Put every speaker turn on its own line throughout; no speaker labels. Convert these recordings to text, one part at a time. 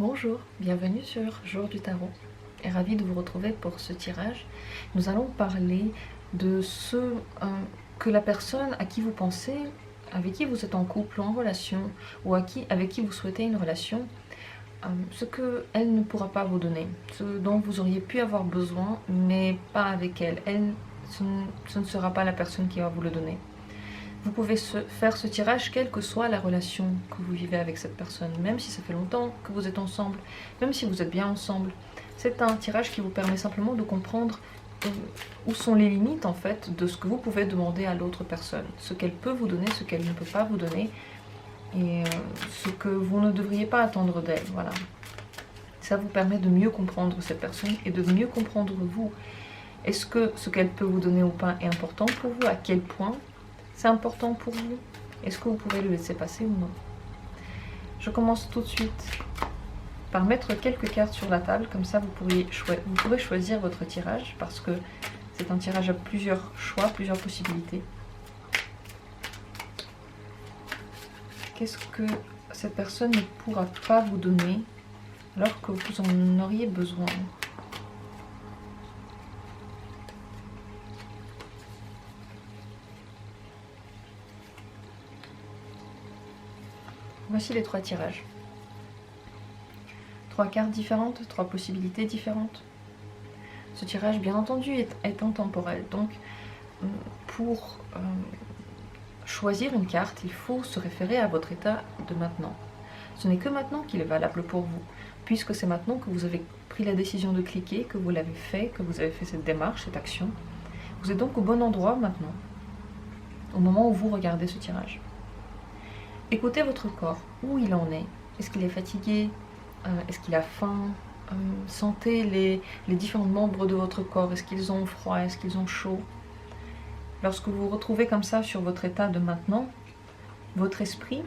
Bonjour, bienvenue sur Jour du Tarot et ravie de vous retrouver pour ce tirage. Nous allons parler de ce que la personne à qui vous pensez, avec qui vous êtes en couple ou en relation, ou avec qui vous souhaitez une relation, ce qu'elle ne pourra pas vous donner, ce dont vous auriez pu avoir besoin, mais pas avec elle. Ce ne sera pas la personne qui va vous le donner. Vous pouvez faire ce tirage quelle que soit la relation que vous vivez avec cette personne, même si ça fait longtemps que vous êtes ensemble, même si vous êtes bien ensemble. C'est un tirage qui vous permet simplement de comprendre où sont les limites en fait de ce que vous pouvez demander à l'autre personne, ce qu'elle peut vous donner, ce qu'elle ne peut pas vous donner, et ce que vous ne devriez pas attendre d'elle. Voilà. Ça vous permet de mieux comprendre cette personne et de mieux comprendre vous. Est-ce que ce qu'elle peut vous donner ou pas est important pour vous? À quel point c'est important pour vous? Est-ce que vous pouvez le laisser passer ou non? Je commence tout de suite par mettre quelques cartes sur la table, comme ça vous pourrez choisir votre tirage, parce que c'est un tirage à plusieurs choix, plusieurs possibilités. Qu'est-ce que cette personne ne pourra pas vous donner alors que vous en auriez besoin? Voici les trois tirages. Trois cartes différentes, trois possibilités différentes. Ce tirage, bien entendu, est intemporel. Donc, pour choisir une carte, il faut se référer à votre état de maintenant. Ce n'est que maintenant qu'il est valable pour vous, puisque c'est maintenant que vous avez pris la décision de cliquer, que vous l'avez fait, que vous avez fait cette démarche, cette action. Vous êtes donc au bon endroit maintenant, au moment où vous regardez ce tirage. Écoutez votre corps, où il en est. Est-ce qu'il est fatigué? Est-ce qu'il a faim? Sentez les différents membres de votre corps. Est-ce qu'ils ont froid? Est-ce qu'ils ont chaud? Lorsque vous vous retrouvez comme ça sur votre état de maintenant, votre esprit,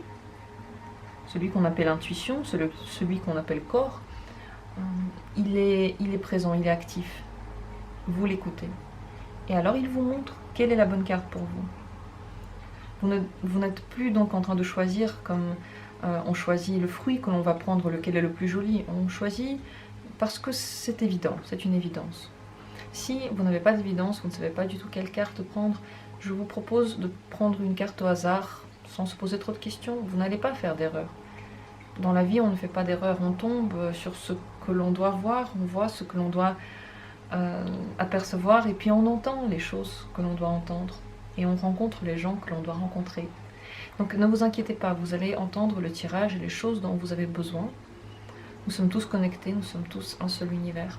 celui qu'on appelle intuition, celui qu'on appelle corps, il est présent, il est actif. Vous l'écoutez. Et alors il vous montre quelle est la bonne carte pour vous. Vous n'êtes plus donc en train de choisir comme on choisit le fruit que l'on va prendre, lequel est le plus joli. On choisit parce que c'est évident, c'est une évidence. Si vous n'avez pas d'évidence, vous ne savez pas du tout quelle carte prendre, je vous propose de prendre une carte au hasard, sans se poser trop de questions. Vous n'allez pas faire d'erreur. Dans la vie, on ne fait pas d'erreur, on tombe sur ce que l'on doit voir, on voit ce que l'on doit apercevoir, et puis on entend les choses que l'on doit entendre. Et on rencontre les gens que l'on doit rencontrer. Donc ne vous inquiétez pas, vous allez entendre le tirage et les choses dont vous avez besoin. Nous sommes tous connectés, nous sommes tous un seul univers.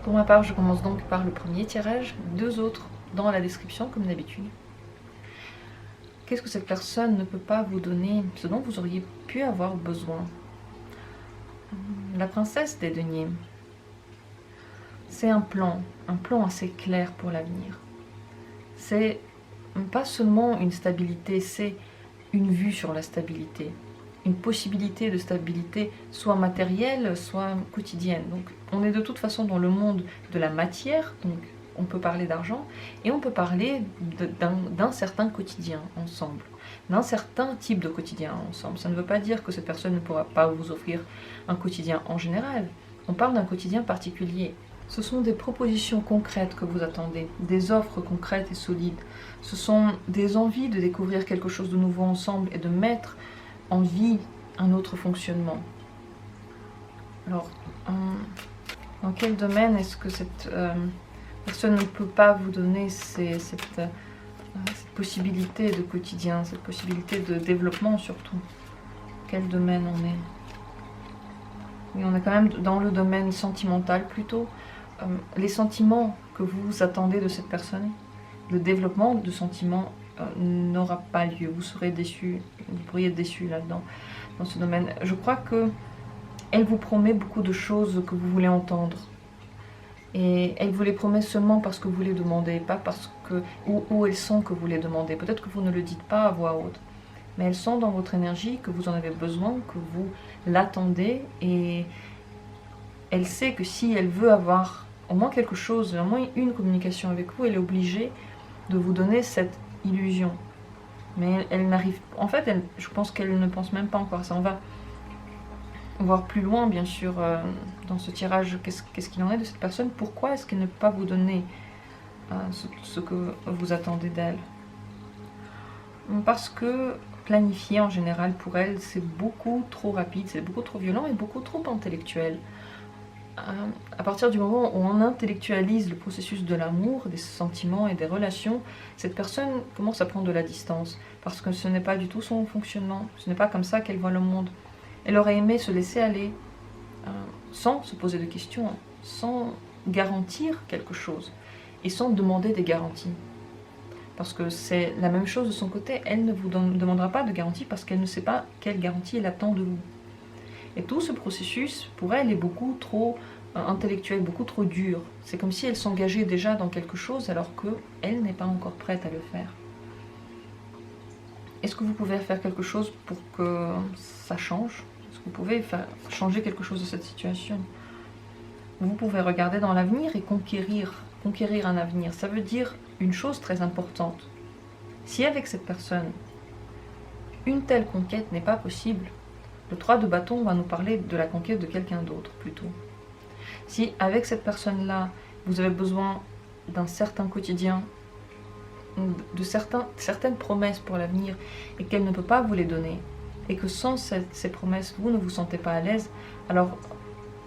Pour ma part, je commence donc par le premier tirage, deux autres dans la description comme d'habitude. Qu'est-ce que cette personne ne peut pas vous donner, ce dont vous auriez pu avoir besoin? La princesse des deniers. C'est un plan assez clair pour l'avenir. C'est pas seulement une stabilité, c'est une vue sur la stabilité. Une possibilité de stabilité, soit matérielle, soit quotidienne. Donc on est de toute façon dans le monde de la matière, donc on peut parler d'argent, et on peut parler d'un certain quotidien ensemble, d'un certain type de quotidien ensemble. Ça ne veut pas dire que cette personne ne pourra pas vous offrir un quotidien en général. On parle d'un quotidien particulier. Ce sont des propositions concrètes que vous attendez, des offres concrètes et solides. Ce sont des envies de découvrir quelque chose de nouveau ensemble et de mettre en vie un autre fonctionnement. Alors, dans quel domaine est-ce que cette personne ne peut pas vous donner cette possibilité de quotidien, cette possibilité de développement surtout? Quel domaine on est? Oui, on est quand même dans le domaine sentimental plutôt. Les sentiments que vous attendez de cette personne, le développement de sentiments n'aura pas lieu. Vous serez déçu, vous pourriez être déçu là-dedans, dans ce domaine. Je crois que elle vous promet beaucoup de choses que vous voulez entendre. Et elle vous les promet seulement parce que vous les demandez, pas parce que où elles sont que vous les demandez. Peut-être que vous ne le dites pas à voix haute, mais elles sont dans votre énergie, que vous en avez besoin, que vous l'attendez, et elle sait que si elle veut avoir au moins quelque chose, au moins une communication avec vous, elle est obligée de vous donner cette illusion. Mais elle n'arrive... En fait, je pense qu'elle ne pense même pas encore à ça. voir plus loin, bien sûr, dans ce tirage, qu'est-ce qu'il en est de cette personne, pourquoi est-ce qu'elle ne peut pas vous donner ce que vous attendez d'elle. Parce que planifier en général pour elle, c'est beaucoup trop rapide, c'est beaucoup trop violent et beaucoup trop intellectuel. À partir du moment où on intellectualise le processus de l'amour, des sentiments et des relations, cette personne commence à prendre de la distance, parce que ce n'est pas du tout son fonctionnement, ce n'est pas comme ça qu'elle voit le monde. Elle aurait aimé se laisser aller, sans se poser de questions, sans garantir quelque chose, et sans demander des garanties. Parce que c'est la même chose de son côté, elle ne vous demandera pas de garantie parce qu'elle ne sait pas quelle garantie elle attend de vous. Et tout ce processus, pour elle, est beaucoup trop intellectuel, beaucoup trop dur. C'est comme si elle s'engageait déjà dans quelque chose alors qu'elle n'est pas encore prête à le faire. Est-ce que vous pouvez faire quelque chose pour que ça change? Est-ce que vous pouvez changer quelque chose de cette situation? Vous pouvez regarder dans l'avenir et conquérir un avenir. Ça veut dire une chose très importante. Si avec cette personne, une telle conquête n'est pas possible, le 3 de bâton va nous parler de la conquête de quelqu'un d'autre plutôt. Si avec cette personne-là, vous avez besoin d'un certain quotidien, de certaines promesses pour l'avenir, et qu'elle ne peut pas vous les donner, et que sans ces promesses, vous ne vous sentez pas à l'aise, alors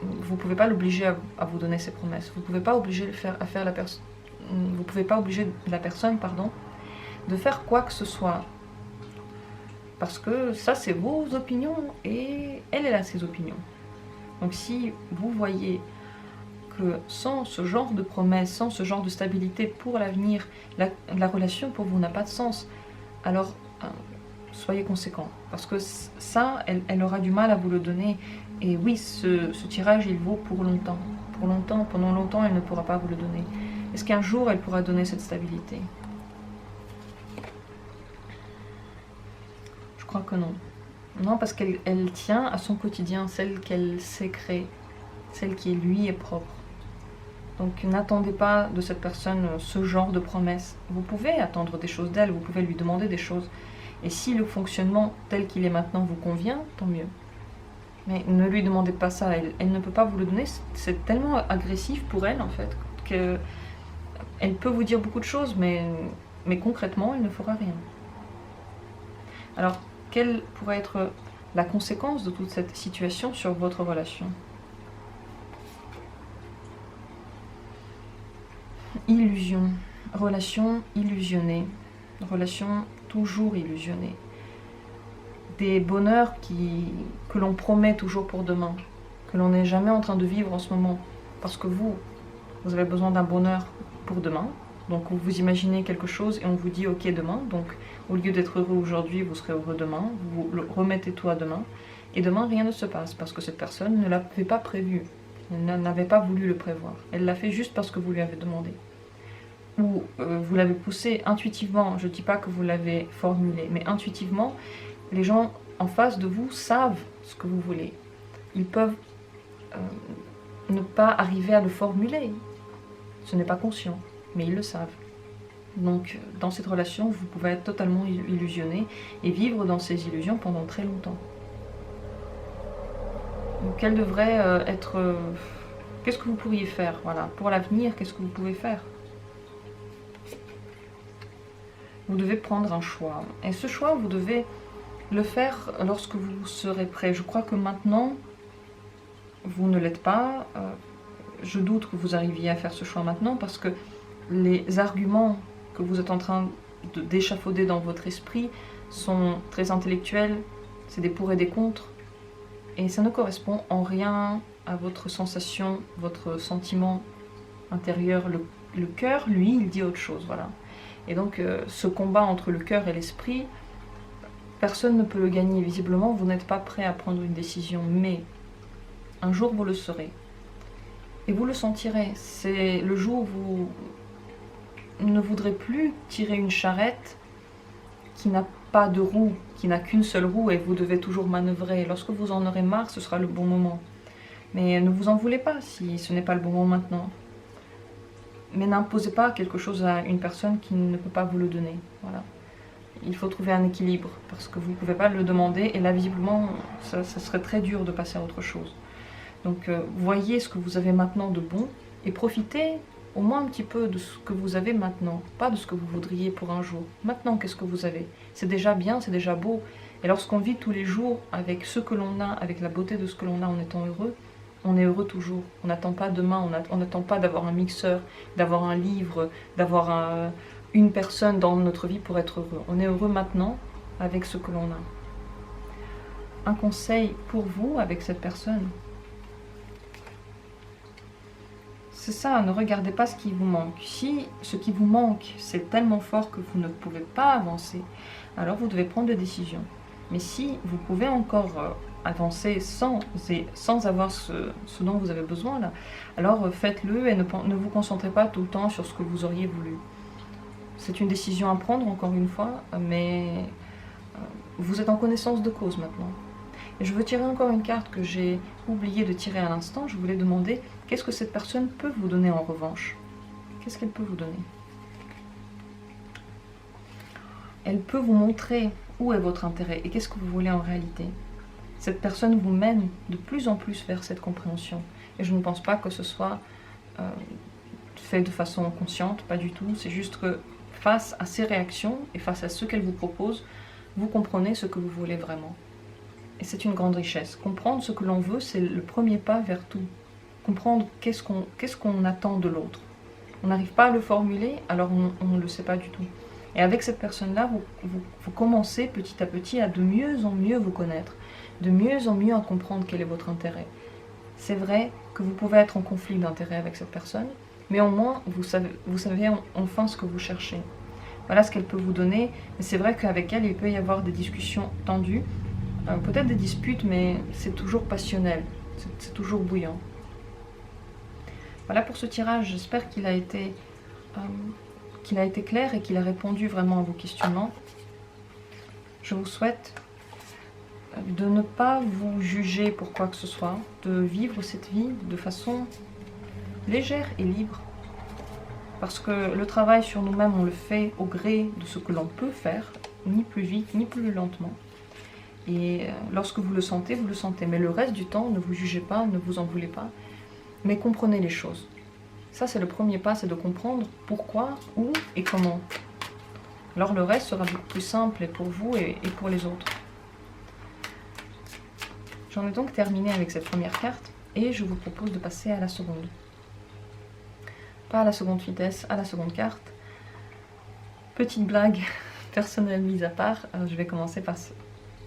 vous ne pouvez pas l'obliger à vous donner ces promesses. Vous ne pouvez pas obliger vous pouvez pas obliger la personne, de faire quoi que ce soit. Parce que ça, c'est vos opinions et elle a ses opinions. Donc si vous voyez que sans ce genre de promesses, sans ce genre de stabilité pour l'avenir, la relation pour vous n'a pas de sens, alors soyez conséquents. Parce que ça, elle aura du mal à vous le donner. Et oui, ce tirage, il vaut pour longtemps. Pendant longtemps, elle ne pourra pas vous le donner. Est-ce qu'un jour, elle pourra donner cette stabilité? Je crois que non. Non, parce qu'elle tient à son quotidien, celle qu'elle sait créer, celle qui lui est propre. Donc n'attendez pas de cette personne ce genre de promesses. Vous pouvez attendre des choses d'elle, vous pouvez lui demander des choses. Et si le fonctionnement tel qu'il est maintenant vous convient, tant mieux. Mais ne lui demandez pas ça, elle ne peut pas vous le donner, c'est tellement agressif pour elle en fait, qu'elle peut vous dire beaucoup de choses, mais concrètement, elle ne fera rien. Alors, quelle pourrait être la conséquence de toute cette situation sur votre relation? Illusion, relation illusionnée, relation toujours illusionnée. Des bonheurs que l'on promet toujours pour demain, que l'on n'est jamais en train de vivre en ce moment, parce que vous avez besoin d'un bonheur pour demain, donc vous imaginez quelque chose et on vous dit ok demain, donc au lieu d'être heureux aujourd'hui, vous serez heureux demain, vous remettez tout à demain, et demain rien ne se passe, parce que cette personne ne l'avait pas prévu, elle n'avait pas voulu le prévoir, elle l'a fait juste parce que vous lui avez demandé. Ou vous l'avez poussé intuitivement, je ne dis pas que vous l'avez formulé, mais intuitivement, les gens en face de vous savent ce que vous voulez. Ils peuvent ne pas arriver à le formuler. Ce n'est pas conscient, mais ils le savent. Donc, dans cette relation, vous pouvez être totalement illusionné et vivre dans ces illusions pendant très longtemps. Donc, quelle devrait être... qu'est-ce que vous pourriez faire, voilà, pour l'avenir, qu'est-ce que vous pouvez faire? Vous devez prendre un choix. Et ce choix, vous devez le faire lorsque vous serez prêt. Je crois que maintenant, vous ne l'êtes pas. Je doute que vous arriviez à faire ce choix maintenant parce que les arguments que vous êtes en train d'échafauder dans votre esprit sont très intellectuels. C'est des pour et des contre. Et ça ne correspond en rien à votre sensation, votre sentiment intérieur. Le cœur, lui, il dit autre chose, voilà. Et donc, ce combat entre le cœur et l'esprit, personne ne peut le gagner. Visiblement, vous n'êtes pas prêt à prendre une décision, mais un jour, vous le serez. Et vous le sentirez. C'est le jour où vous ne voudrez plus tirer une charrette qui n'a pas de roue, qui n'a qu'une seule roue, et vous devez toujours manœuvrer. Lorsque vous en aurez marre, ce sera le bon moment. Mais ne vous en voulez pas si ce n'est pas le bon moment maintenant. Mais n'imposez pas quelque chose à une personne qui ne peut pas vous le donner. Voilà. il faut trouver un équilibre, parce que vous ne pouvez pas le demander, et là, visiblement, ça serait très dur de passer à autre chose. Donc, voyez ce que vous avez maintenant de bon, et profitez au moins un petit peu de ce que vous avez maintenant, pas de ce que vous voudriez pour un jour. Maintenant, qu'est-ce que vous avez? C'est déjà bien, c'est déjà beau. Et lorsqu'on vit tous les jours avec ce que l'on a, avec la beauté de ce que l'on a en étant heureux, on est heureux toujours. On n'attend pas demain, on n'attend pas d'avoir un mixeur, d'avoir un livre, d'avoir une personne dans notre vie pour être heureux. On est heureux maintenant avec ce que l'on a. Un conseil pour vous avec cette personne, c'est ça, ne regardez pas ce qui vous manque. Si ce qui vous manque, c'est tellement fort que vous ne pouvez pas avancer, alors vous devez prendre des décisions. Mais si vous pouvez encore avancer sans avoir ce dont vous avez besoin, là, alors faites-le et ne vous concentrez pas tout le temps sur ce que vous auriez voulu. C'est une décision à prendre, encore une fois, mais vous êtes en connaissance de cause maintenant. Et je veux tirer encore une carte que j'ai oublié de tirer à l'instant. Je voulais demander, qu'est-ce que cette personne peut vous donner en revanche? Qu'est-ce qu'elle peut vous donner? Elle peut vous montrer où est votre intérêt et qu'est-ce que vous voulez en réalité. Cette personne vous mène de plus en plus vers cette compréhension. Et je ne pense pas que ce soit fait de façon consciente, pas du tout. C'est juste que face à ses réactions et face à ce qu'elle vous propose, vous comprenez ce que vous voulez vraiment. Et c'est une grande richesse. Comprendre ce que l'on veut, c'est le premier pas vers tout. Comprendre qu'est-ce qu'on attend de l'autre. On n'arrive pas à le formuler, alors on ne le sait pas du tout. Et avec cette personne-là, vous commencez petit à petit à de mieux en mieux vous connaître, de mieux en mieux à comprendre quel est votre intérêt. C'est vrai que vous pouvez être en conflit d'intérêt avec cette personne, mais au moins vous savez enfin ce que vous cherchez. Voilà ce qu'elle peut vous donner. Mais c'est vrai qu'avec elle, il peut y avoir des discussions tendues, peut-être des disputes, mais c'est toujours passionnel, c'est toujours bouillant. Voilà pour ce tirage, j'espère qu'il a été clair et qu'il a répondu vraiment à vos questionnements. Je vous souhaite de ne pas vous juger pour quoi que ce soit, de vivre cette vie de façon légère et libre. Parce que le travail sur nous-mêmes, on le fait au gré de ce que l'on peut faire, ni plus vite, ni plus lentement. Et lorsque vous le sentez, vous le sentez. Mais le reste du temps, ne vous jugez pas, ne vous en voulez pas, mais comprenez les choses. Ça, c'est le premier pas, c'est de comprendre pourquoi, où et comment. Alors le reste sera beaucoup plus simple pour vous et pour les autres. J'en ai donc terminé avec cette première carte et je vous propose de passer à la seconde. Pas à la seconde vitesse, à la seconde carte. Petite blague personnelle mise à part, je vais commencer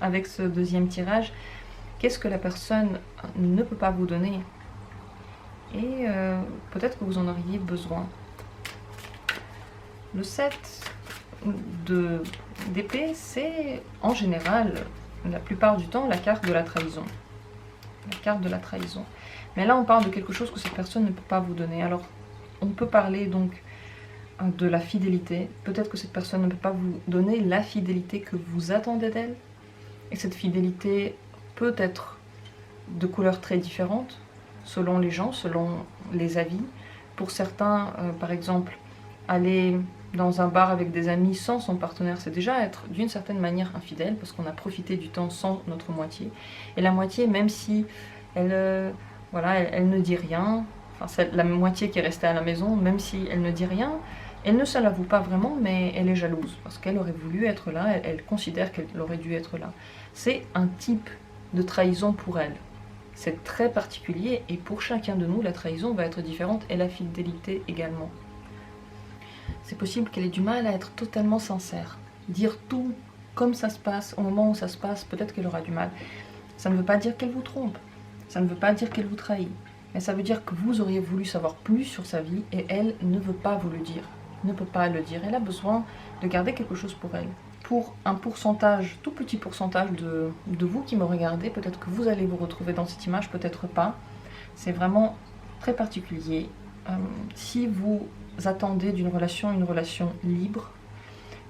avec ce deuxième tirage. Qu'est-ce que la personne ne peut pas vous donner? Et peut-être que vous en auriez besoin. Le 7 d'épée, c'est en général, la plupart du temps, la carte de la trahison. La carte de la trahison. Mais là, on parle de quelque chose que cette personne ne peut pas vous donner. Alors, on peut parler donc de la fidélité. Peut-être que cette personne ne peut pas vous donner la fidélité que vous attendez d'elle. Et cette fidélité peut être de couleurs très différentes, selon les gens, selon les avis. Pour certains, par exemple, aller dans un bar avec des amis sans son partenaire, c'est déjà être d'une certaine manière infidèle, parce qu'on a profité du temps sans notre moitié. Et la moitié, même si elle ne dit rien, enfin la moitié qui est restée à la maison, même si elle ne dit rien, elle ne se l'avoue pas vraiment, mais elle est jalouse, parce qu'elle aurait voulu être là, elle considère qu'elle aurait dû être là. C'est un type de trahison pour elle. C'est très particulier, et pour chacun de nous, la trahison va être différente, et la fidélité également. C'est possible qu'elle ait du mal à être totalement sincère. Dire tout comme ça se passe, au moment où ça se passe, peut-être qu'elle aura du mal. Ça ne veut pas dire qu'elle vous trompe, ça ne veut pas dire qu'elle vous trahit, mais ça veut dire que vous auriez voulu savoir plus sur sa vie, et elle ne veut pas vous le dire, ne peut pas le dire. Elle a besoin de garder quelque chose pour elle. Pour un pourcentage, tout petit pourcentage de vous qui me regardez, peut-être que vous allez vous retrouver dans cette image, peut-être pas. C'est vraiment très particulier. Si vous attendez d'une relation une relation libre,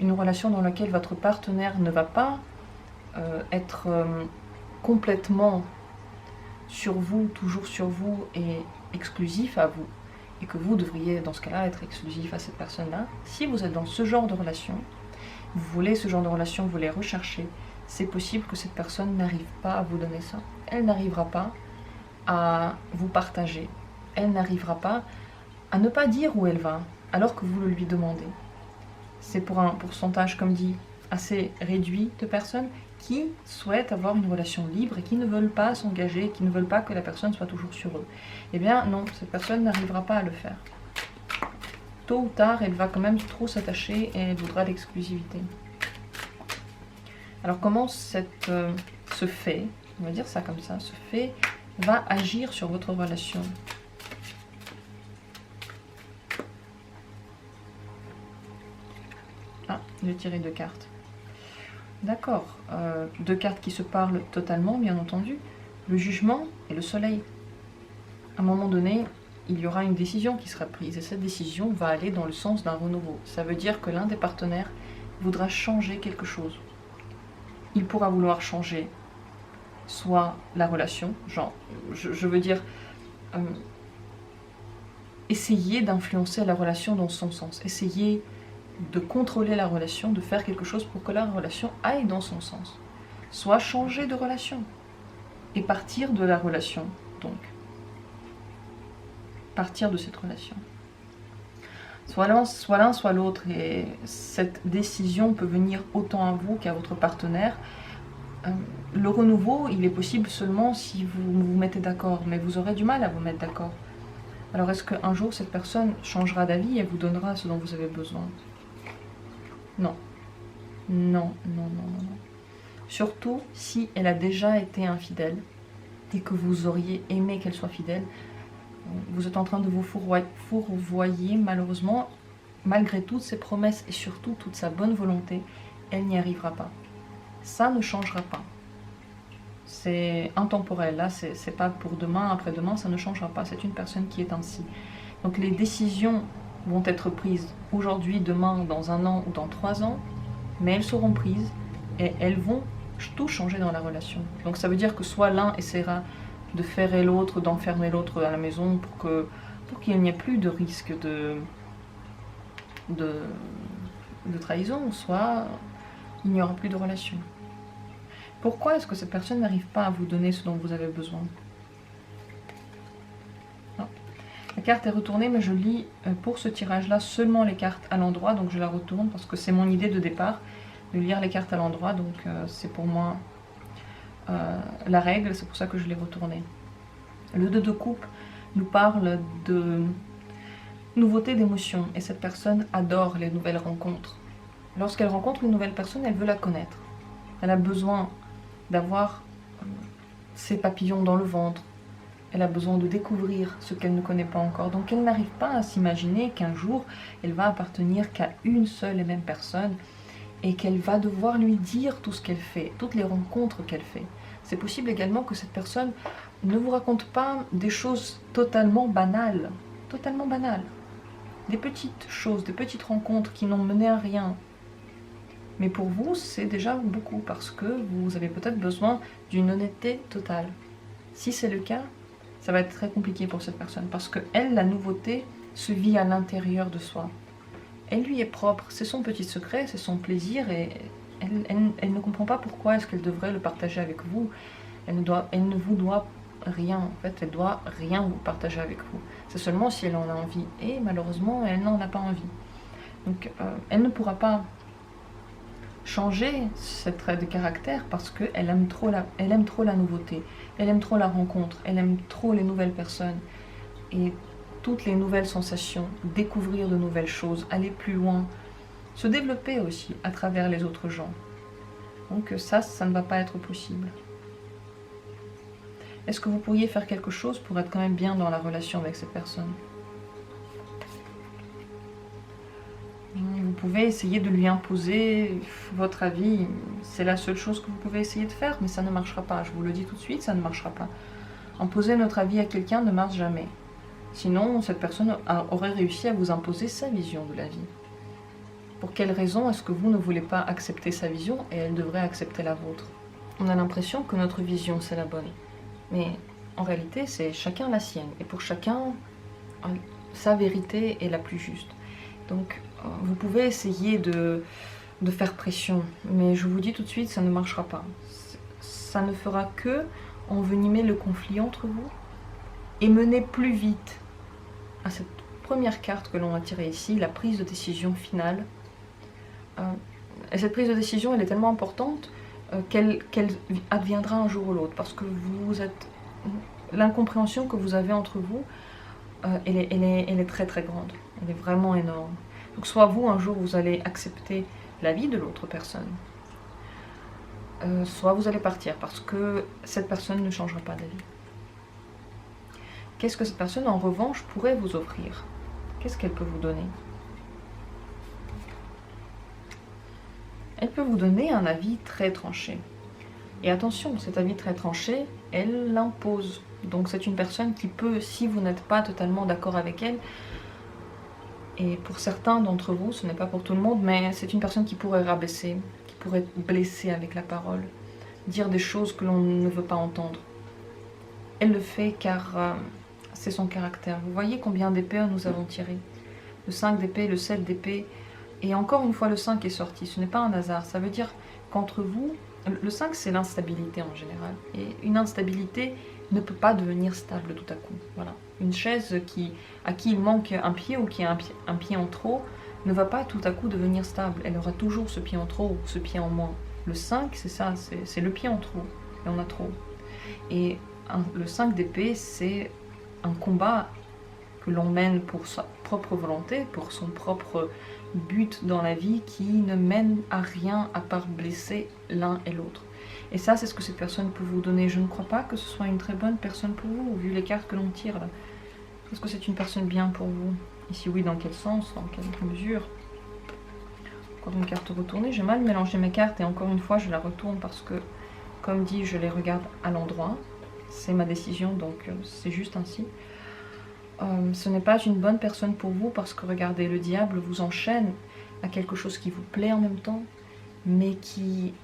une relation dans laquelle votre partenaire ne va pas être complètement sur vous, toujours sur vous et exclusif à vous, et que vous devriez dans ce cas-là être exclusif à cette personne-là, si vous êtes dans ce genre de relation, vous voulez ce genre de relation, vous les recherchez, c'est possible que cette personne n'arrive pas à vous donner ça. Elle n'arrivera pas à vous partager. Elle n'arrivera pas à ne pas dire où elle va, alors que vous le lui demandez. C'est pour un pourcentage, comme dit, assez réduit de personnes qui souhaitent avoir une relation libre et qui ne veulent pas s'engager, qui ne veulent pas que la personne soit toujours sur eux. Eh bien non, cette personne n'arrivera pas à le faire. Tôt ou tard, elle va quand même trop s'attacher et elle voudra l'exclusivité. Alors comment ce fait, on va dire ça comme ça, ce fait va agir sur votre relation? Ah, j'ai tiré 2 cartes. D'accord, 2 cartes qui se parlent totalement, bien entendu. Le jugement et le soleil. À un moment donné, il y aura une décision qui sera prise et cette décision va aller dans le sens d'un renouveau. Ça veut dire que l'un des partenaires voudra changer quelque chose. Il pourra vouloir changer soit la relation, genre, je veux dire, essayer d'influencer la relation dans son sens, essayer de contrôler la relation, de faire quelque chose pour que la relation aille dans son sens. Soit changer de relation et partir de la relation, donc. Partir de cette relation. Soit l'un, soit l'autre, et cette décision peut venir autant à vous qu'à votre partenaire. Le renouveau, il est possible seulement si vous vous mettez d'accord, mais vous aurez du mal à vous mettre d'accord. Alors est-ce qu'un jour cette personne changera d'avis et vous donnera ce dont vous avez besoin? Non. Non, non, non, non, non. Surtout si elle a déjà été infidèle et que vous auriez aimé qu'elle soit fidèle, vous êtes en train de vous fourvoyer, malheureusement, malgré toutes ses promesses et surtout toute sa bonne volonté, elle n'y arrivera pas. Ça ne changera pas. C'est intemporel, là, c'est pas pour demain, après-demain, ça ne changera pas. C'est une personne qui est ainsi. Donc les décisions vont être prises aujourd'hui, demain, dans 1 an ou dans 3 ans, mais elles seront prises et elles vont tout changer dans la relation. Donc ça veut dire que soit l'un essaiera de ferrer l'autre, d'enfermer l'autre à la maison pour qu'il n'y ait plus de risque de trahison, soit il n'y aura plus de relation. Pourquoi est-ce que cette personne n'arrive pas à vous donner ce dont vous avez besoin? Non. La carte est retournée, mais je lis pour ce tirage-là seulement les cartes à l'endroit, donc je la retourne parce que c'est mon idée de départ, de lire les cartes à l'endroit, donc c'est pour moi la règle, c'est pour ça que je l'ai retournée. Le 2 de coupe nous parle de nouveauté d'émotion, et cette personne adore les nouvelles rencontres. Lorsqu'elle rencontre une nouvelle personne, elle veut la connaître. Elle a besoin d'avoir ses papillons dans le ventre. Elle a besoin de découvrir ce qu'elle ne connaît pas encore. Donc elle n'arrive pas à s'imaginer qu'un jour, elle va appartenir qu'à une seule et même personne et qu'elle va devoir lui dire tout ce qu'elle fait, toutes les rencontres qu'elle fait. C'est possible également que cette personne ne vous raconte pas des choses totalement banales. Totalement banales. Des petites choses, des petites rencontres qui n'ont mené à rien. Mais pour vous, c'est déjà beaucoup parce que vous avez peut-être besoin d'une honnêteté totale. Si c'est le cas, ça va être très compliqué pour cette personne parce que elle, la nouveauté, se vit à l'intérieur de soi. Elle lui est propre, c'est son petit secret, c'est son plaisir et elle ne comprend pas pourquoi est-ce qu'elle devrait le partager avec vous. Elle ne vous doit rien, en fait, elle doit rien vous partager avec vous. C'est seulement si elle en a envie et malheureusement, elle n'en a pas envie. Donc, elle ne pourra pas changer cette trait de caractère parce qu'elle aime trop la nouveauté, elle aime trop la rencontre, elle aime trop les nouvelles personnes et toutes les nouvelles sensations, découvrir de nouvelles choses, aller plus loin, se développer aussi à travers les autres gens. Donc ça ne va pas être possible. Est-ce que vous pourriez faire quelque chose pour être quand même bien dans la relation avec cette personne? Vous pouvez essayer de lui imposer votre avis, c'est la seule chose que vous pouvez essayer de faire, mais ça ne marchera pas, je vous le dis tout de suite, ça ne marchera pas. Imposer notre avis à quelqu'un ne marche jamais. Sinon, cette personne aurait réussi à vous imposer sa vision de la vie. Pour quelle raison est-ce que vous ne voulez pas accepter sa vision et elle devrait accepter la vôtre? On a l'impression que notre vision c'est la bonne, mais en réalité c'est chacun la sienne, et pour chacun, sa vérité est la plus juste. Donc vous pouvez essayer de de faire pression. Mais je vous dis tout de suite, ça ne marchera pas. Ça ne fera que envenimer le conflit entre vous et mener plus vite à cette première carte que l'on a tirée ici, la prise de décision finale. Et cette prise de décision, elle est tellement importante qu'elle adviendra un jour ou l'autre, parce que vous êtes... L'incompréhension que vous avez entre vous, elle est très très grande, elle est vraiment énorme. Donc soit vous, un jour, vous allez accepter la vie de l'autre personne, soit vous allez partir, parce que cette personne ne changera pas d'avis. Qu'est-ce que cette personne, en revanche, pourrait vous offrir? Qu'est-ce qu'elle peut vous donner? Elle peut vous donner un avis très tranché. Et attention, cet avis très tranché, elle l'impose. Donc c'est une personne qui peut, si vous n'êtes pas totalement d'accord avec elle, et pour certains d'entre vous, ce n'est pas pour tout le monde, mais c'est une personne qui pourrait rabaisser, qui pourrait blesser avec la parole, dire des choses que l'on ne veut pas entendre. Elle le fait car c'est son caractère. Vous voyez combien d'épées nous avons tiré? Le 5 d'épée, le 7 d'épée, et encore une fois le 5 est sorti. Ce n'est pas un hasard, ça veut dire qu'entre vous, le 5 c'est l'instabilité en général, et une instabilité ne peut pas devenir stable tout à coup. Voilà. Une chaise à qui il manque un pied ou qui a un pied en trop ne va pas tout à coup devenir stable. Elle aura toujours ce pied en trop ou ce pied en moins. Le 5 c'est ça, c'est le pied en trop, et on a trop. Et le 5 d'épée c'est un combat que l'on mène pour sa propre volonté, pour son propre but dans la vie, qui ne mène à rien à part blesser l'un et l'autre. Et ça, c'est ce que cette personne peut vous donner. Je ne crois pas que ce soit une très bonne personne pour vous, vu les cartes que l'on tire là. Est-ce que c'est une personne bien pour vous? Et si oui, dans quel sens, dans quelle mesure? Encore une carte retournée. J'ai mal mélangé mes cartes et encore une fois, je la retourne parce que, comme dit, je les regarde à l'endroit. C'est ma décision, donc c'est juste ainsi. Ce n'est pas une bonne personne pour vous parce que, regardez, le diable vous enchaîne à quelque chose qui vous plaît en même temps, mais qui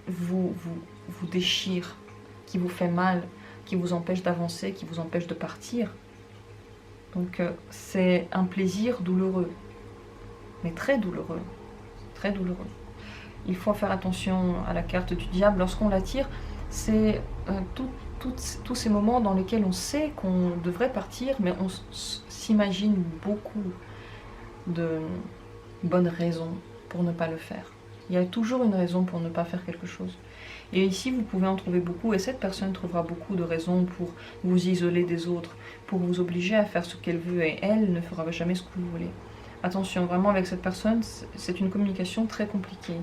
vous déchire, qui vous fait mal, qui vous empêche d'avancer, qui vous empêche de partir. Donc c'est un plaisir douloureux, mais très douloureux, très douloureux. Il faut faire attention à la carte du diable. Lorsqu'on la tire, c'est tous ces moments dans lesquels on sait qu'on devrait partir, mais on s'imagine beaucoup de bonnes raisons pour ne pas le faire. Il y a toujours une raison pour ne pas faire quelque chose. Et ici, vous pouvez en trouver beaucoup, et cette personne trouvera beaucoup de raisons pour vous isoler des autres, pour vous obliger à faire ce qu'elle veut, et elle ne fera jamais ce que vous voulez. Attention, vraiment, avec cette personne, c'est une communication très compliquée.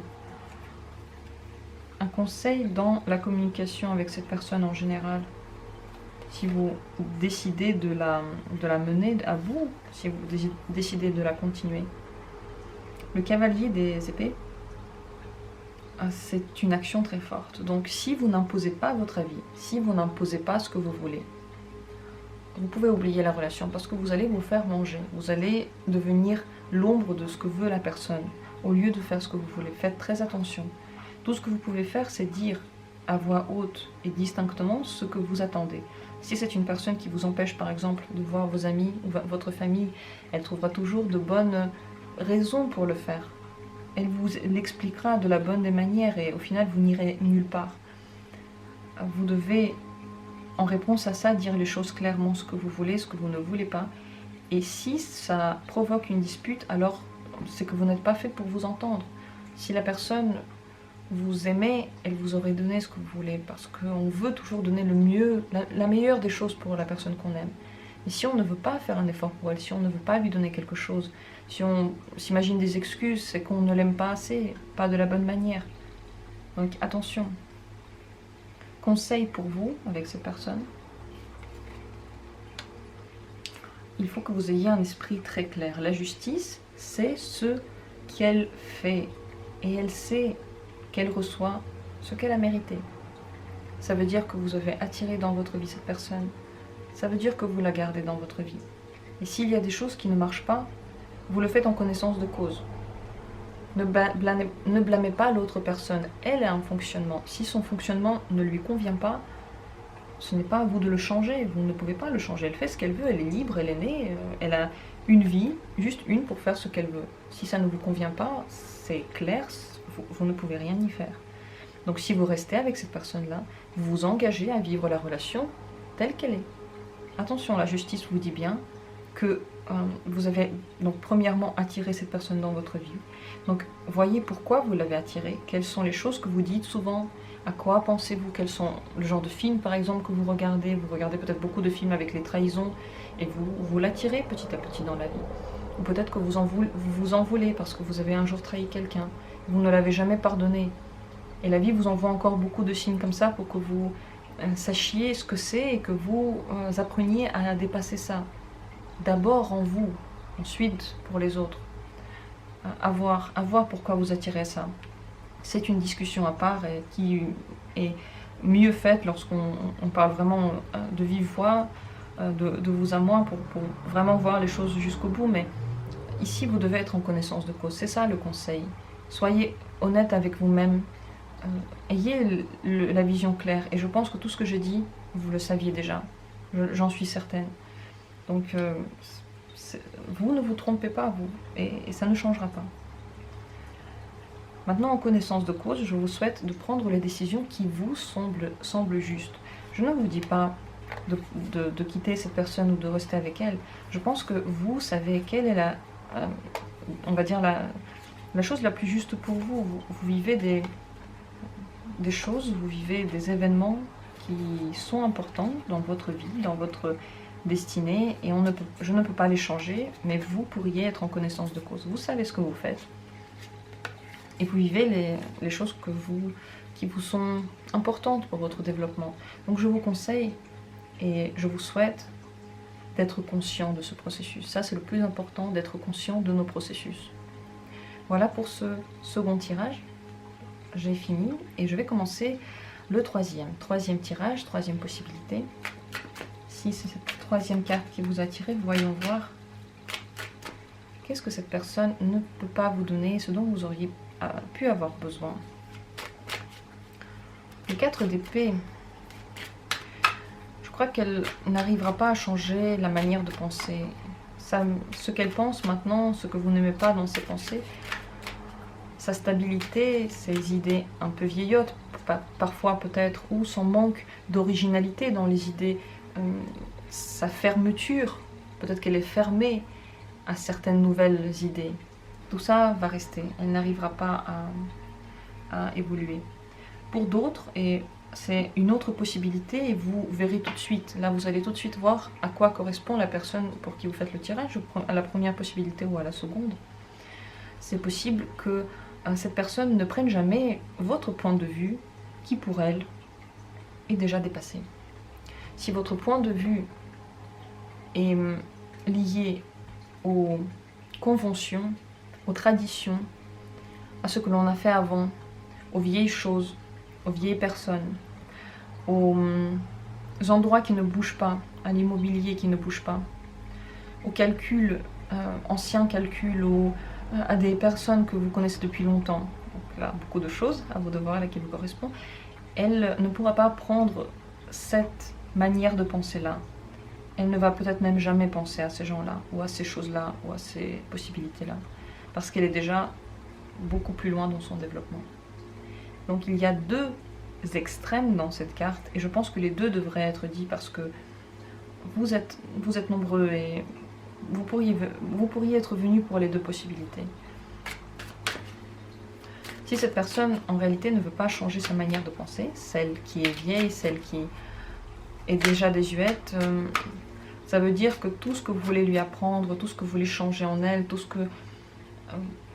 Un conseil dans la communication avec cette personne en général, si vous décidez de la mener à bout, si vous décidez de la continuer. Le cavalier des épées, c'est une action très forte. Donc si vous n'imposez pas votre avis, si vous n'imposez pas ce que vous voulez, vous pouvez oublier la relation parce que vous allez vous faire manger. Vous allez devenir l'ombre de ce que veut la personne au lieu de faire ce que vous voulez. Faites très attention. Tout ce que vous pouvez faire, c'est dire à voix haute et distinctement ce que vous attendez. Si c'est une personne qui vous empêche, par exemple, de voir vos amis ou votre famille, elle trouvera toujours de bonnes raisons pour le faire. Elle vous l'expliquera de la bonne des manières et au final, vous n'irez nulle part. Vous devez, en réponse à ça, dire les choses clairement, ce que vous voulez, ce que vous ne voulez pas. Et si ça provoque une dispute, alors c'est que vous n'êtes pas fait pour vous entendre. Si la personne vous aimait, elle vous aurait donné ce que vous voulez, parce qu'on veut toujours donner le mieux, la meilleure des choses pour la personne qu'on aime. Et si on ne veut pas faire un effort pour elle, si on ne veut pas lui donner quelque chose, si on s'imagine des excuses, c'est qu'on ne l'aime pas assez, pas de la bonne manière. Donc attention. Conseil pour vous avec cette personne. Il faut que vous ayez un esprit très clair. La justice, c'est ce qu'elle fait. Et elle sait qu'elle reçoit ce qu'elle a mérité. Ça veut dire que vous avez attiré dans votre vie cette personne. Ça veut dire que vous la gardez dans votre vie. Et s'il y a des choses qui ne marchent pas, vous le faites en connaissance de cause. Ne blâmez pas l'autre personne. Elle a un fonctionnement. Si son fonctionnement ne lui convient pas, ce n'est pas à vous de le changer. Vous ne pouvez pas le changer. Elle fait ce qu'elle veut, elle est libre, elle est née, elle a une vie, juste une, pour faire ce qu'elle veut. Si ça ne vous convient pas, c'est clair, vous ne pouvez rien y faire. Donc si vous restez avec cette personne-là, vous vous engagez à vivre la relation telle qu'elle est. Attention, la justice vous dit bien que vous avez donc premièrement attiré cette personne dans votre vie. Donc voyez pourquoi vous l'avez attirée, quelles sont les choses que vous dites souvent, à quoi pensez-vous, quels sont le genre de films par exemple que vous regardez peut-être beaucoup de films avec les trahisons et vous l'attirez petit à petit dans la vie. Ou peut-être que vous vous en voulez parce que vous avez un jour trahi quelqu'un, vous ne l'avez jamais pardonné. Et la vie vous envoie encore beaucoup de signes comme ça pour que vous sachiez ce que c'est et que vous appreniez à dépasser ça. D'abord en vous, ensuite pour les autres. À voir pourquoi vous attirez ça. C'est une discussion à part et qui est mieux faite lorsqu'on parle vraiment de vive voix, de vous à moi, pour vraiment voir les choses jusqu'au bout. Mais ici, vous devez être en connaissance de cause. C'est ça le conseil. Soyez honnête avec vous-même. Ayez la vision claire. Et je pense que tout ce que je dis, vous le saviez déjà. J'en suis certaine. Donc, vous ne vous trompez pas, vous. Et ça ne changera pas. Maintenant, en connaissance de cause, je vous souhaite de prendre les décisions qui vous semblent justes. Je ne vous dis pas de quitter cette personne ou de rester avec elle. Je pense que vous savez quelle est on va dire la chose la plus juste pour vous. Vous vivez des choses, vous vivez des événements qui sont importants dans votre vie, dans votre destinée, et je ne peux pas les changer, mais vous pourriez être en connaissance de cause. Vous savez ce que vous faites. Et vous vivez les choses qui vous sont importantes pour votre développement. Donc je vous conseille et je vous souhaite d'être conscient de ce processus. Ça, c'est le plus important, d'être conscient de nos processus. Voilà pour ce second tirage. J'ai fini et je vais commencer le troisième. Troisième tirage, troisième possibilité. Si c'est cette troisième carte qui vous a tiré, voyons voir. Qu'est-ce que cette personne ne peut pas vous donner, ce dont vous auriez pu avoir besoin. Le 4 d'épée. Je crois qu'elle n'arrivera pas à changer la manière de penser. Ce qu'elle pense maintenant, ce que vous n'aimez pas dans ses pensées, sa stabilité, ses idées un peu vieillottes, parfois peut-être, ou son manque d'originalité dans les idées, sa fermeture, peut-être qu'elle est fermée à certaines nouvelles idées. Tout ça va rester, elle n'arrivera pas à évoluer. Pour d'autres, et c'est une autre possibilité, et vous verrez tout de suite, là vous allez tout de suite voir à quoi correspond la personne pour qui vous faites le tirage, à la première possibilité ou à la seconde. C'est possible que cette personne ne prenne jamais votre point de vue, qui pour elle est déjà dépassé. Si votre point de vue est lié aux conventions, aux traditions, à ce que l'on a fait avant, aux vieilles choses, aux vieilles personnes, aux endroits qui ne bougent pas, à l'immobilier qui ne bouge pas, aux calculs, anciens calculs, à des personnes que vous connaissez depuis longtemps. Donc là, beaucoup de choses, à vos devoirs, à qui vous correspond. Elle ne pourra pas prendre cette manière de penser-là. Elle ne va peut-être même jamais penser à ces gens-là, ou à ces choses-là, ou à ces possibilités-là. Parce qu'elle est déjà beaucoup plus loin dans son développement. Donc il y a deux extrêmes dans cette carte, et je pense que les deux devraient être dits parce que vous êtes nombreux et vous pourriez être venus pour les deux possibilités. Si cette personne en réalité ne veut pas changer sa manière de penser, celle qui est vieille, celle qui est déjà désuète, ça veut dire que tout ce que vous voulez lui apprendre, tout ce que vous voulez changer en elle, tout ce que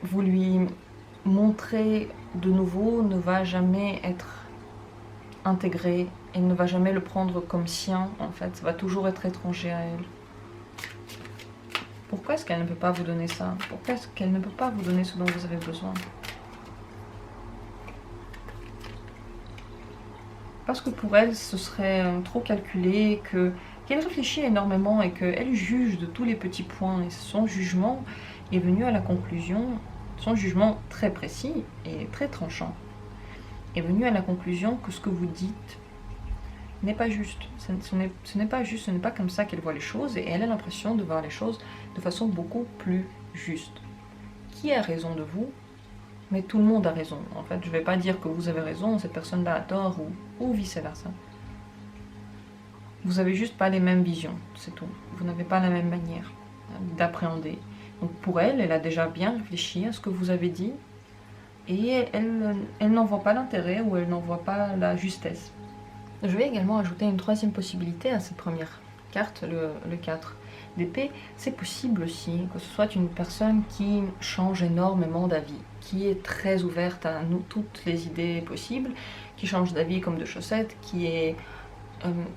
vous lui montrez de nouveau ne va jamais être intégré, elle ne va jamais le prendre comme sien, en fait, ça va toujours être étranger à elle. Pourquoi est-ce qu'elle ne peut pas vous donner ça? Pourquoi est-ce qu'elle ne peut pas vous donner ce dont vous avez besoin? Parce que pour elle, ce serait trop calculé, qu'elle réfléchit énormément et qu'elle juge de tous les petits points. Et son jugement est venu à la conclusion, son jugement très précis et très tranchant, est venu à la conclusion que ce que vous dites n'est pas juste. Ce n'est pas juste, ce n'est pas comme ça qu'elle voit les choses, et elle a l'impression de voir les choses de façon beaucoup plus juste. Qui a raison de vous? Mais tout le monde a raison. En fait, je ne vais pas dire que vous avez raison, cette personne-là a tort, ou vice-versa. Vous n'avez juste pas les mêmes visions, c'est tout. Vous n'avez pas la même manière d'appréhender. Donc pour elle, elle a déjà bien réfléchi à ce que vous avez dit, et elle n'en voit pas l'intérêt, ou elle n'en voit pas la justesse. Je vais également ajouter une troisième possibilité à cette première carte, le 4 d'épée. C'est possible aussi que ce soit une personne qui change énormément d'avis, qui est très ouverte à toutes les idées possibles, qui change d'avis comme de chaussettes, qui est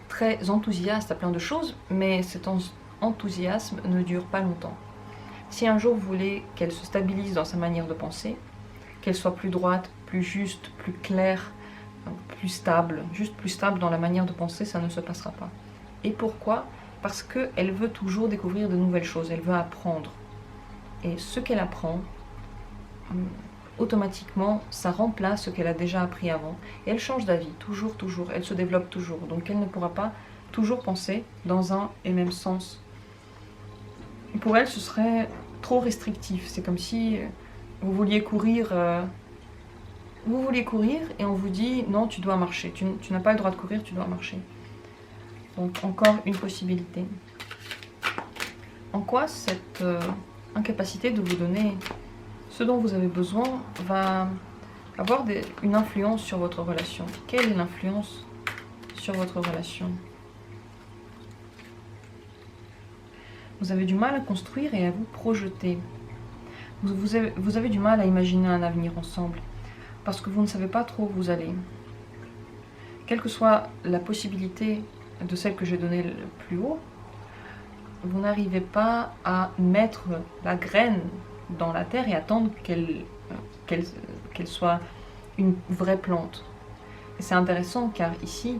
très enthousiaste à plein de choses, mais cet enthousiasme ne dure pas longtemps. Si un jour vous voulez qu'elle se stabilise dans sa manière de penser, qu'elle soit plus droite, plus juste, plus claire, plus stable, juste plus stable dans la manière de penser, ça ne se passera pas. Et pourquoi? Parce qu'elle veut toujours découvrir de nouvelles choses, elle veut apprendre. Et ce qu'elle apprend, automatiquement, ça remplace ce qu'elle a déjà appris avant. Et elle change d'avis, toujours, elle se développe toujours. Donc elle ne pourra pas toujours penser dans un et même sens. Pour elle, ce serait trop restrictif. C'est comme si vous vouliez courir... et on vous dit non, tu dois marcher, tu n'as pas le droit de courir, tu dois marcher. Donc encore une possibilité. En quoi cette incapacité de vous donner ce dont vous avez besoin va avoir une influence sur votre relation? Quelle est l'influence sur votre relation? Vous avez du mal à construire et à vous projeter. Vous avez du mal à imaginer un avenir ensemble, parce que vous ne savez pas trop où vous allez. Quelle que soit la possibilité de celle que j'ai donnée le plus haut, vous n'arrivez pas à mettre la graine dans la terre et attendre qu'elle soit une vraie plante. Et c'est intéressant car ici,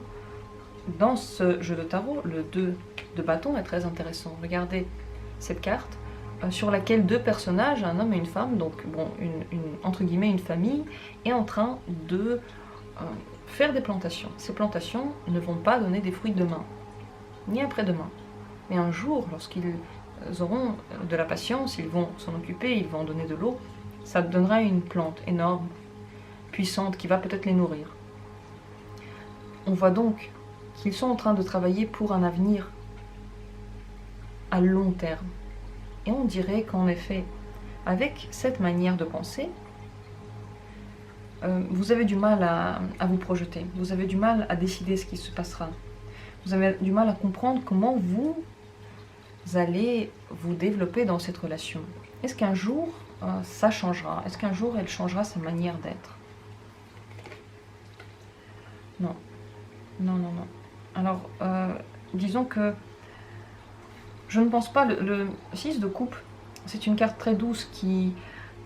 dans ce jeu de tarot, le 2 de bâton est très intéressant. Regardez cette carte sur laquelle deux personnages, un homme et une femme, donc bon, entre guillemets une famille, est en train de faire des plantations. Ces plantations ne vont pas donner des fruits demain, ni après-demain. Mais un jour, lorsqu'ils auront de la patience, ils vont s'en occuper, ils vont donner de l'eau, ça donnera une plante énorme, puissante, qui va peut-être les nourrir. On voit donc qu'ils sont en train de travailler pour un avenir à long terme. Et on dirait qu'en effet, avec cette manière de penser, vous avez du mal à vous projeter, vous avez du mal à décider ce qui se passera. Vous avez du mal à comprendre comment vous allez vous développer dans cette relation. Est-ce qu'un jour, ça changera? Est-ce qu'un jour, elle changera sa manière d'être? Non. Non, non, non. Alors, disons que je ne pense pas... Le 6 de coupe, c'est une carte très douce qui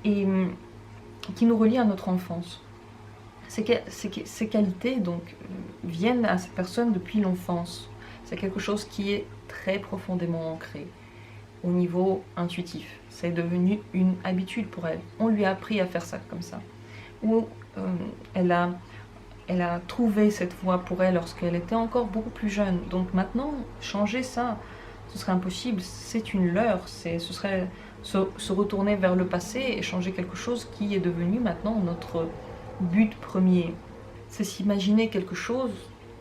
nous relie à notre enfance. Ces qualités donc viennent à cette personne depuis l'enfance. C'est quelque chose qui est très profondément ancré au niveau intuitif. C'est devenu une habitude pour elle. On lui a appris à faire ça comme ça. Ou elle a trouvé cette voie pour elle lorsqu'elle était encore beaucoup plus jeune. Donc maintenant, changer ça, ce serait impossible. C'est une leurre. Ce serait se retourner vers le passé et changer quelque chose qui est devenu maintenant notre but premier. C'est s'imaginer quelque chose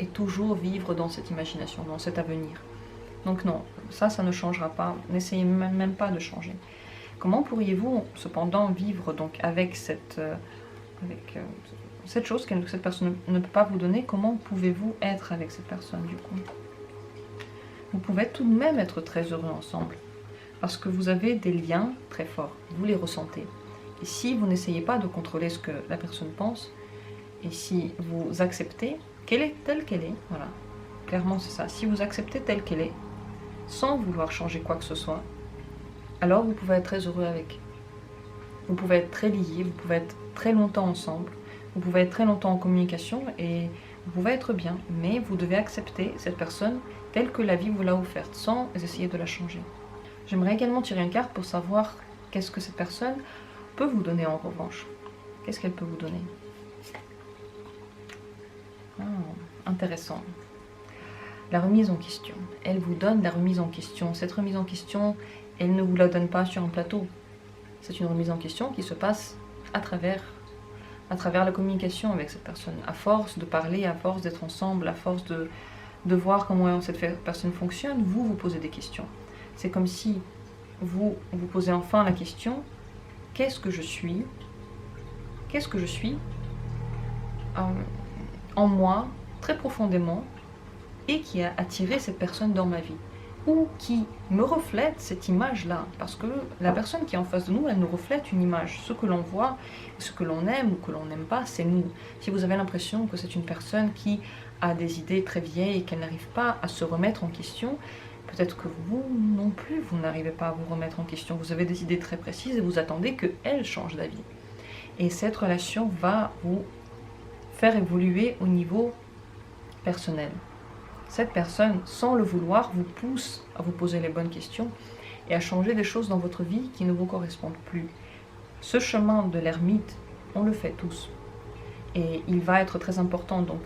et toujours vivre dans cette imagination, dans cet avenir. Donc non, ça ne changera pas. N'essayez même pas de changer. Comment pourriez-vous cependant vivre donc avec cette chose que cette personne ne peut pas vous donner? Comment pouvez-vous être avec cette personne du coup? Vous pouvez tout de même être très heureux ensemble, parce que vous avez des liens très forts, vous les ressentez. Et si vous n'essayez pas de contrôler ce que la personne pense, et si vous acceptez qu'elle est telle qu'elle est, voilà, clairement c'est ça, si vous acceptez telle qu'elle est, sans vouloir changer quoi que ce soit, alors vous pouvez être très heureux avec. Vous pouvez être très liés, vous pouvez être très longtemps ensemble, vous pouvez être très longtemps en communication et vous pouvez être bien, mais vous devez accepter cette personne telle que la vie vous l'a offerte, sans essayer de la changer. J'aimerais également tirer une carte pour savoir qu'est-ce que cette personne peut vous donner en revanche. Qu'est-ce qu'elle peut vous donner? Intéressant. La remise en question. Elle vous donne la remise en question. Cette remise en question, elle ne vous la donne pas sur un plateau. C'est une remise en question qui se passe à travers la communication avec cette personne. À force de parler, à force d'être ensemble, à force de voir comment cette personne fonctionne, vous posez des questions. C'est comme si vous posez enfin la question, qu'est-ce que je suis? Qu'est-ce que je suis en moi, très profondément, et qui a attiré cette personne dans ma vie, ou qui me reflète cette image-là, parce que la personne qui est en face de nous, elle nous reflète une image. Ce que l'on voit, ce que l'on aime ou que l'on n'aime pas, c'est nous. Si vous avez l'impression que c'est une personne qui a des idées très vieilles et qu'elle n'arrive pas à se remettre en question, peut-être que vous non plus, vous n'arrivez pas à vous remettre en question. Vous avez des idées très précises et vous attendez qu'elle change d'avis. Et cette relation va vous faire évoluer au niveau personnel. Cette personne, sans le vouloir, vous pousse à vous poser les bonnes questions et à changer des choses dans votre vie qui ne vous correspondent plus. Ce chemin de l'ermite, on le fait tous. Et il va être très important. Donc,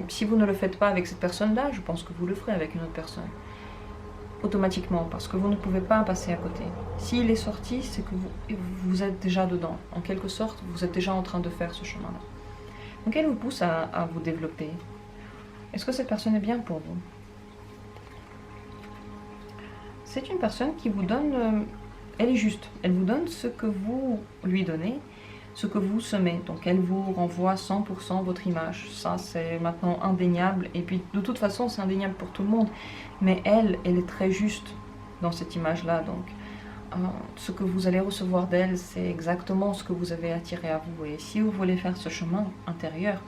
si vous ne le faites pas avec cette personne-là, je pense que vous le ferez avec une autre personne. Automatiquement, parce que vous ne pouvez pas passer à côté. S'il est sorti, c'est que vous êtes déjà dedans. En quelque sorte, vous êtes déjà en train de faire ce chemin-là. Donc, elle vous pousse à vous développer. Est-ce que cette personne est bien pour vous? C'est une personne qui vous donne... elle est juste. Elle vous donne ce que vous lui donnez, ce que vous semez. Donc elle vous renvoie 100% votre image. Ça, c'est maintenant indéniable. Et puis, de toute façon, c'est indéniable pour tout le monde. Mais elle est très juste dans cette image-là. Donc, ce que vous allez recevoir d'elle, c'est exactement ce que vous avez attiré à vous. Et si vous voulez faire ce chemin intérieur,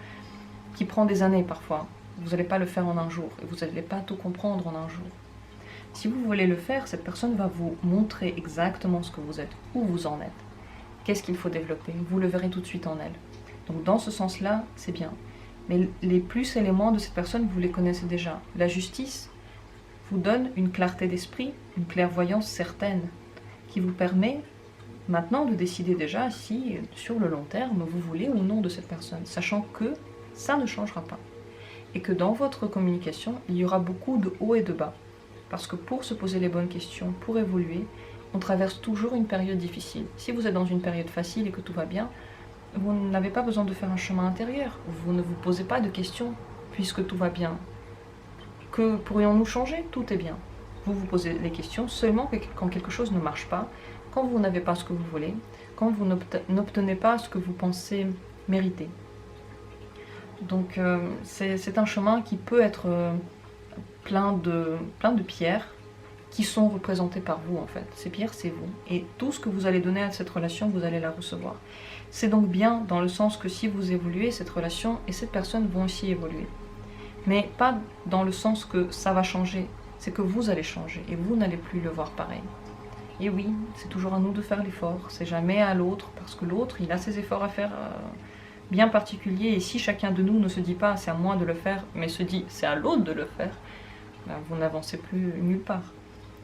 qui prend des années parfois, vous n'allez pas le faire en un jour. Et vous n'allez pas tout comprendre en un jour. Si vous voulez le faire, cette personne va vous montrer exactement ce que vous êtes, où vous en êtes. Qu'est-ce qu'il faut développer? Vous le verrez tout de suite en elle. Donc dans ce sens-là, c'est bien. Mais les plus et les moins de cette personne, vous les connaissez déjà. La justice vous donne une clarté d'esprit, une clairvoyance certaine, qui vous permet maintenant de décider déjà si, sur le long terme, vous voulez ou non de cette personne, sachant que ça ne changera pas. Et que dans votre communication, il y aura beaucoup de hauts et de bas. Parce que pour se poser les bonnes questions, pour évoluer, on traverse toujours une période difficile. Si vous êtes dans une période facile et que tout va bien, vous n'avez pas besoin de faire un chemin intérieur. Vous ne vous posez pas de questions, puisque tout va bien. Que pourrions-nous changer? Tout est bien. Vous vous posez les questions seulement quand quelque chose ne marche pas, quand vous n'avez pas ce que vous voulez, quand vous n'obtenez pas ce que vous pensez mériter. Donc c'est un chemin qui peut être plein de pierres qui sont représentées par vous en fait. Ces pierres, c'est vous. Et tout ce que vous allez donner à cette relation, vous allez la recevoir. C'est donc bien dans le sens que si vous évoluez, cette relation et cette personne vont aussi évoluer. Mais pas dans le sens que ça va changer. C'est que vous allez changer et vous n'allez plus le voir pareil. Et oui, c'est toujours à nous de faire l'effort. C'est jamais à l'autre parce que l'autre, il a ses efforts à faire bien particuliers. Et si chacun de nous ne se dit pas c'est à moi de le faire, mais se dit c'est à l'autre de le faire, ben, vous n'avancez plus nulle part.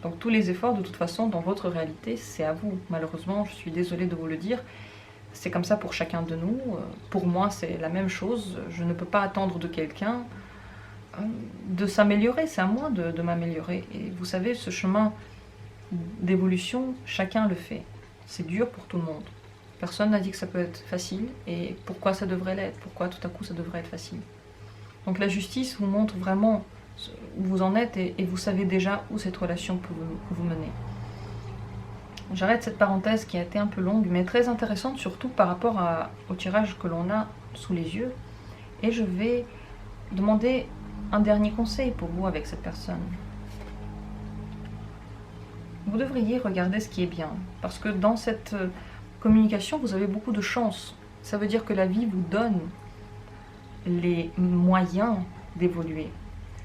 Donc tous les efforts, de toute façon, dans votre réalité, c'est à vous. Malheureusement, je suis désolée de vous le dire, c'est comme ça pour chacun de nous. Pour moi, c'est la même chose. Je ne peux pas attendre de quelqu'un de s'améliorer. C'est à moi de m'améliorer. Et vous savez, ce chemin d'évolution, chacun le fait. C'est dur pour tout le monde. Personne n'a dit que ça peut être facile. Et pourquoi ça devrait l'être? Pourquoi tout à coup ça devrait être facile? Donc la justice vous montre vraiment où vous en êtes et vous savez déjà où cette relation peut vous mener. J'arrête cette parenthèse qui a été un peu longue, mais très intéressante, surtout par rapport au tirage que l'on a sous les yeux. Et je vais demander un dernier conseil pour vous avec cette personne. Vous devriez regarder ce qui est bien, parce que dans cette communication, vous avez beaucoup de chance. Ça veut dire que la vie vous donne les moyens d'évoluer.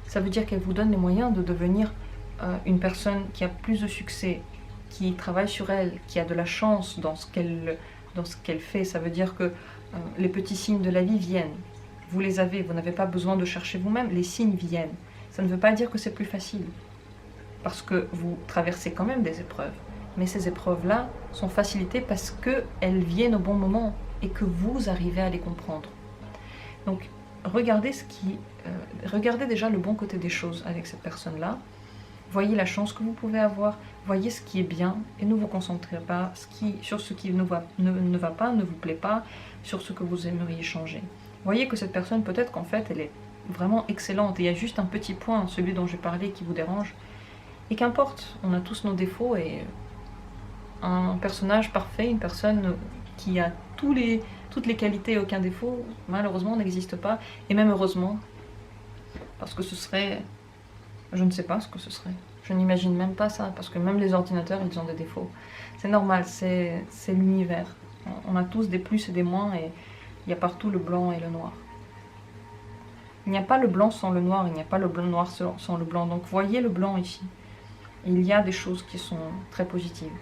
Ça veut dire qu'elle vous donne les moyens de devenir une personne qui a plus de succès, qui travaille sur elle, qui a de la chance dans ce qu'elle fait. Ça veut dire que les petits signes de la vie viennent. Vous les avez, vous n'avez pas besoin de chercher vous-même, les signes viennent. Ça ne veut pas dire que c'est plus facile, parce que vous traversez quand même des épreuves. Mais ces épreuves-là sont facilitées parce qu'elles viennent au bon moment et que vous arrivez à les comprendre. Donc, regardez déjà le bon côté des choses avec cette personne-là. voyez la chance que vous pouvez avoir, voyez ce qui est bien et ne vous concentrez pas sur ce qui ne va pas, ne vous plaît pas, sur ce que vous aimeriez changer. Voyez que cette personne, peut-être qu'en fait, elle est vraiment excellente et il y a juste un petit point, celui dont j'ai parlé, qui vous dérange. Et qu'importe, on a tous nos défauts et un personnage parfait, une personne qui a toutes les qualités et aucun défaut, malheureusement n'existe pas, et même heureusement, parce que ce serait... Je ne sais pas ce que ce serait. Je n'imagine même pas ça, parce que même les ordinateurs, ils ont des défauts. C'est normal, c'est l'univers. On a tous des plus et des moins, et il y a partout le blanc et le noir. Il n'y a pas le blanc sans le noir, il n'y a pas le noir sans le blanc. Donc voyez le blanc ici. Il y a des choses qui sont très positives.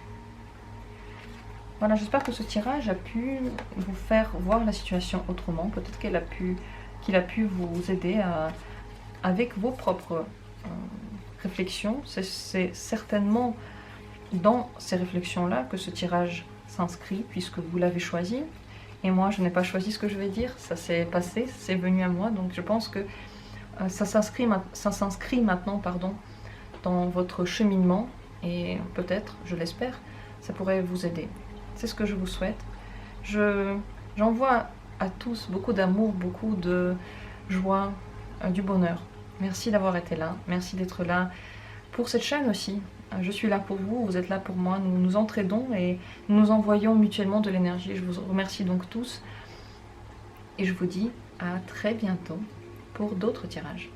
Voilà, j'espère que ce tirage a pu vous faire voir la situation autrement. Peut-être qu'il a pu vous aider avec vos propres réflexions. C'est certainement dans ces réflexions-là que ce tirage s'inscrit, puisque vous l'avez choisi. Et moi, je n'ai pas choisi ce que je vais dire, ça s'est passé, c'est venu à moi. Donc je pense que ça s'inscrit maintenant, pardon, dans votre cheminement. Et peut-être, je l'espère, ça pourrait vous aider. C'est ce que je vous souhaite. J'envoie à tous beaucoup d'amour, beaucoup de joie, du bonheur. Merci d'avoir été là, merci d'être là pour cette chaîne aussi. Je suis là pour vous, vous êtes là pour moi, nous nous entraidons et nous nous envoyons mutuellement de l'énergie. Je vous remercie donc tous et je vous dis à très bientôt pour d'autres tirages.